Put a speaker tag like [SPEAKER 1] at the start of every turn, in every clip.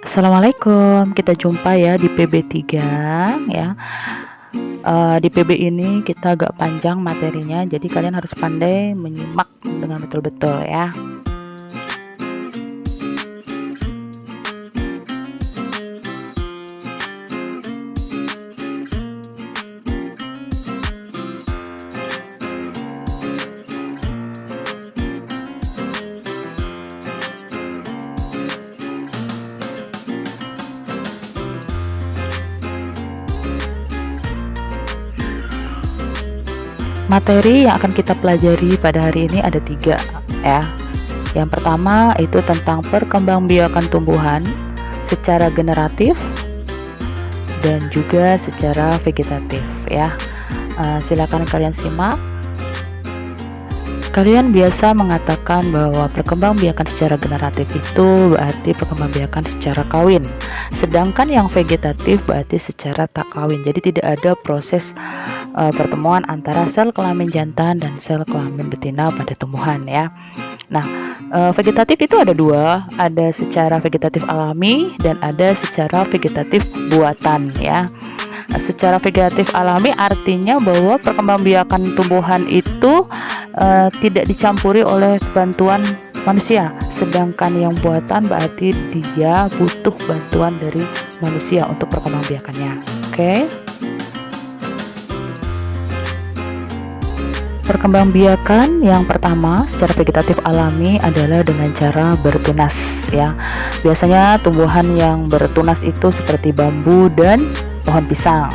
[SPEAKER 1] Assalamualaikum, kita jumpa ya di PB3 ya. Di PB ini kita agak panjang materinya, jadi kalian harus pandai menyimak dengan betul-betul ya. Materi yang akan kita pelajari pada hari ini ada 3 ya. Yang pertama itu tentang perkembangbiakan tumbuhan secara generatif dan juga secara vegetatif ya. Silakan kalian simak. Kalian biasa mengatakan bahwa perkembangbiakan secara generatif itu berarti perkembangbiakan secara kawin, sedangkan yang vegetatif berarti secara tak kawin. Jadi tidak ada proses pertemuan antara sel kelamin jantan dan sel kelamin betina pada tumbuhan ya. Nah, vegetatif itu ada 2, ada secara vegetatif alami dan ada secara vegetatif buatan ya. Secara vegetatif alami artinya bahwa perkembangbiakan tumbuhan itu tidak dicampuri oleh bantuan manusia, sedangkan yang buatan berarti dia butuh bantuan dari manusia untuk perkembangbiakannya. Oke. Perkembangbiakan yang pertama secara vegetatif alami adalah dengan cara bertunas ya. Biasanya tumbuhan yang bertunas itu seperti bambu dan pohon pisang.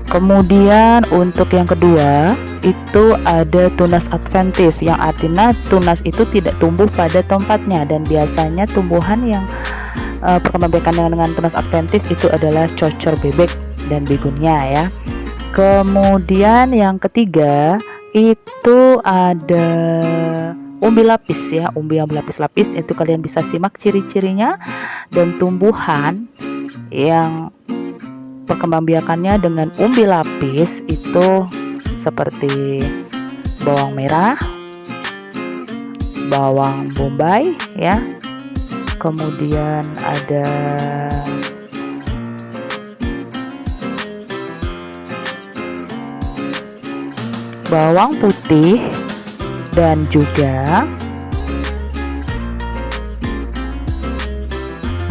[SPEAKER 1] Kemudian untuk yang kedua itu ada tunas adventif, yang artinya tunas itu tidak tumbuh pada tempatnya, dan biasanya tumbuhan yang perkembangbiakan dengan tunas adventif itu adalah cocor bebek dan begonia ya. Kemudian yang ketiga itu ada umbi lapis ya. Umbi yang berlapis-lapis itu kalian bisa simak ciri-cirinya, dan tumbuhan yang perkembangbiakannya dengan umbi lapis itu seperti bawang merah, bawang bombay ya. Kemudian ada bawang putih dan juga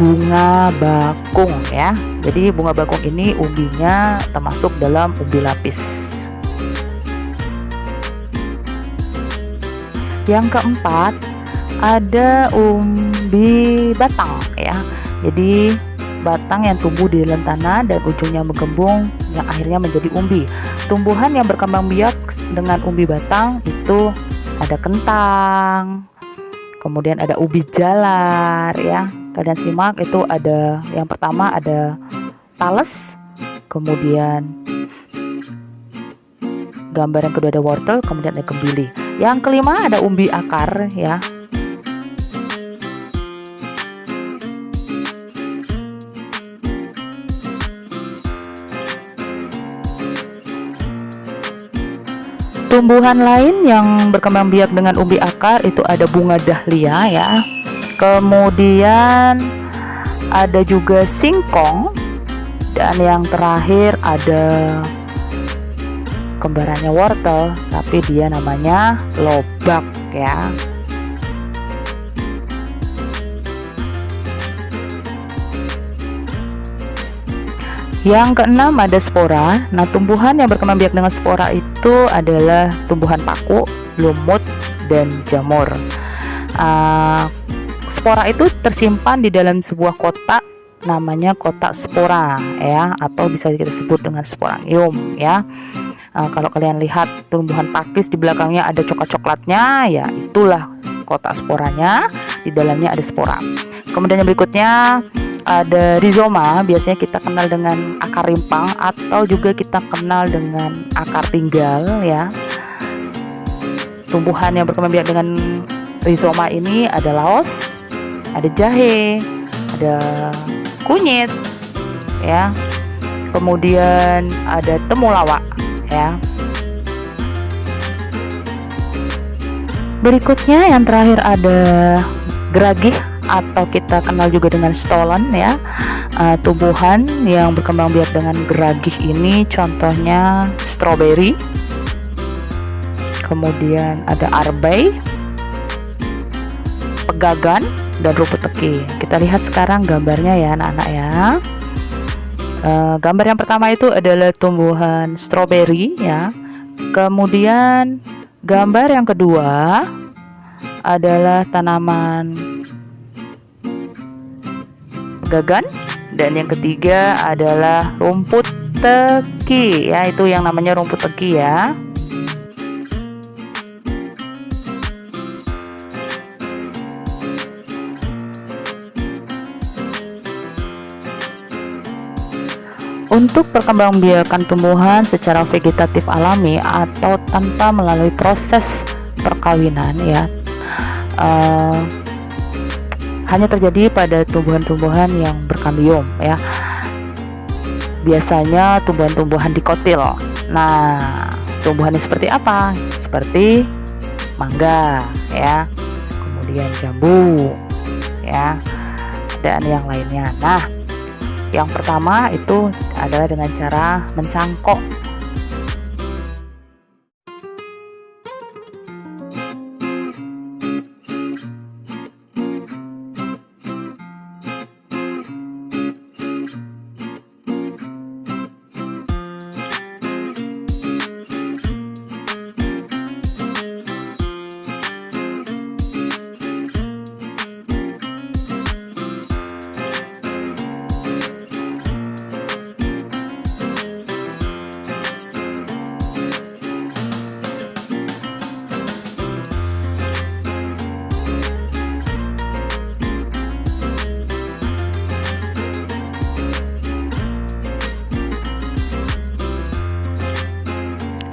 [SPEAKER 1] bunga bakung ya. Jadi bunga bakung ini umbinya termasuk dalam umbi lapis. Yang keempat ada umbi batang ya. Jadi batang yang tumbuh di dalam tanah dan ujungnya menggembung yang akhirnya menjadi umbi. Tumbuhan yang berkembang biak dengan umbi batang itu ada kentang, kemudian ada ubi jalar ya. Kalian simak, itu ada yang pertama ada tales, kemudian gambar yang kedua ada wortel, kemudian ada kembili. Yang kelima ada umbi akar ya. Tumbuhan lain yang berkembang biak dengan umbi akar itu ada bunga dahlia ya. Kemudian ada juga singkong, dan yang terakhir ada kembarannya wortel, tapi dia namanya lobak ya. Yang keenam ada spora. Nah, tumbuhan yang berkembang biak dengan spora itu adalah tumbuhan paku, lumut, dan jamur. Spora itu tersimpan di dalam sebuah kotak, namanya kotak spora ya, atau bisa kita sebut dengan sporangium ya. Kalau kalian lihat tumbuhan pakis di belakangnya ada coklat-coklatnya ya, itulah kotak sporanya, di dalamnya ada spora. Kemudian yang berikutnya ada rizoma, biasanya kita kenal dengan akar rimpang atau juga kita kenal dengan akar tinggal ya. Tumbuhan yang berkembang biak dengan rizoma ini ada laos, ada jahe, ada kunyit ya. Kemudian ada temulawak ya. Berikutnya yang terakhir ada geragih atau kita kenal juga dengan stolon ya. Tumbuhan yang berkembang biak dengan geragih ini contohnya stroberi, kemudian ada arbei, pegagan, dan rumput teki. Kita lihat sekarang gambarnya ya anak-anak ya. Gambar yang pertama itu adalah tumbuhan stroberi ya. Kemudian gambar yang kedua adalah tanaman pegagan, dan yang ketiga adalah rumput teki ya, itu yang namanya rumput teki ya. Untuk perkembangbiakan tumbuhan secara vegetatif alami atau tanpa melalui proses perkawinan ya, hanya terjadi pada tumbuhan-tumbuhan yang berkambium ya. Biasanya tumbuhan-tumbuhan dikotil. Nah, tumbuhannya seperti apa? Seperti mangga ya, kemudian jambu ya, dan yang lainnya. Nah, yang pertama itu adalah dengan cara mencangkok.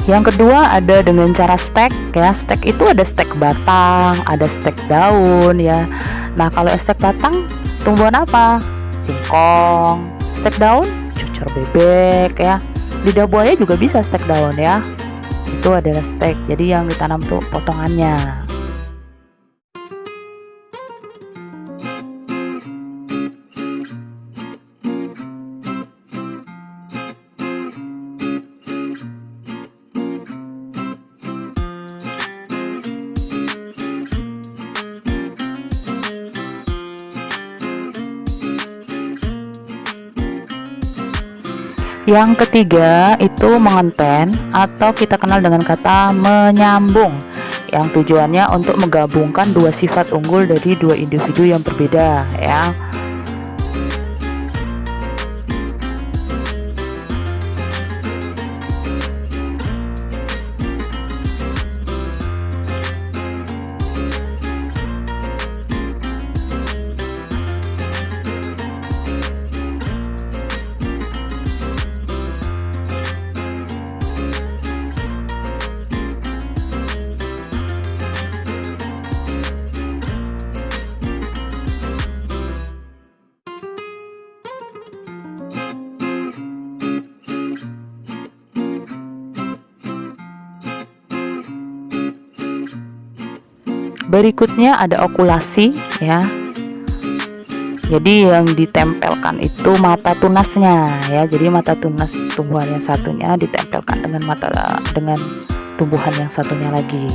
[SPEAKER 1] Yang kedua ada dengan cara stek ya. Stek itu ada stek batang, ada stek daun ya. Nah, kalau stek batang tumbuhan apa? Singkong. Stek daun cucur bebek ya. Lidah buaya juga bisa stek daun ya. Itu adalah stek. Jadi yang ditanam tuh potongannya. Yang ketiga itu mengenten atau kita kenal dengan kata menyambung, yang tujuannya untuk menggabungkan dua sifat unggul dari dua individu yang berbeda ya. Berikutnya ada okulasi ya. Jadi yang ditempelkan itu mata tunasnya ya. Jadi mata tunas tumbuhan yang satunya ditempelkan dengan tumbuhan yang satunya lagi.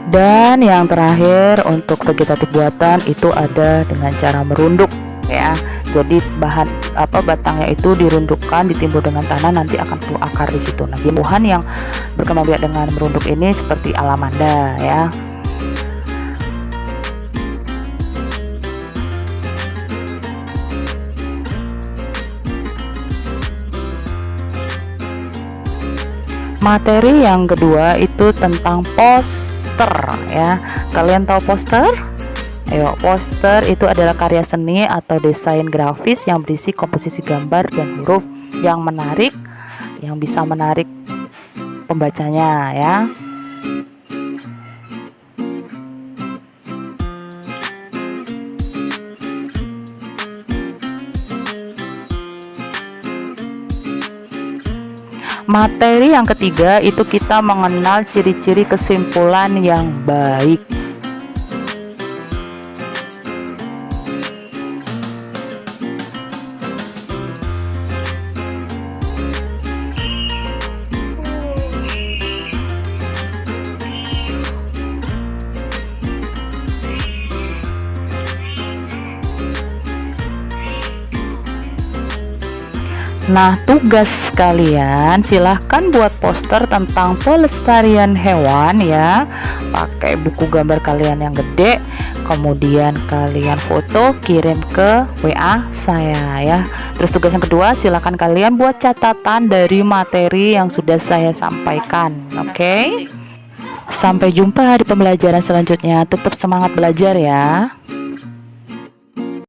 [SPEAKER 1] Dan yang terakhir untuk vegetatif buatan itu ada dengan cara merunduk ya. Jadi batangnya itu dirundukkan, ditimbul dengan tanah, nanti akan tumbuh akar di situ. Nah, tumbuhan yang berkembang biak dengan merunduk ini seperti alamanda ya. Materi yang kedua itu tentang poster ya. Kalian tahu poster? Ayo, poster itu adalah karya seni atau desain grafis yang berisi komposisi gambar dan huruf yang menarik, yang bisa menarik pembacanya ya. Materi yang ketiga itu kita mengenal ciri-ciri kesimpulan yang baik. Nah, tugas kalian silahkan buat poster tentang pelestarian hewan ya, pakai buku gambar kalian yang gede, kemudian kalian foto kirim ke WA saya ya. Terus tugas yang kedua, silahkan kalian buat catatan dari materi yang sudah saya sampaikan. Oke? Sampai jumpa di pembelajaran selanjutnya. Tetap semangat belajar ya.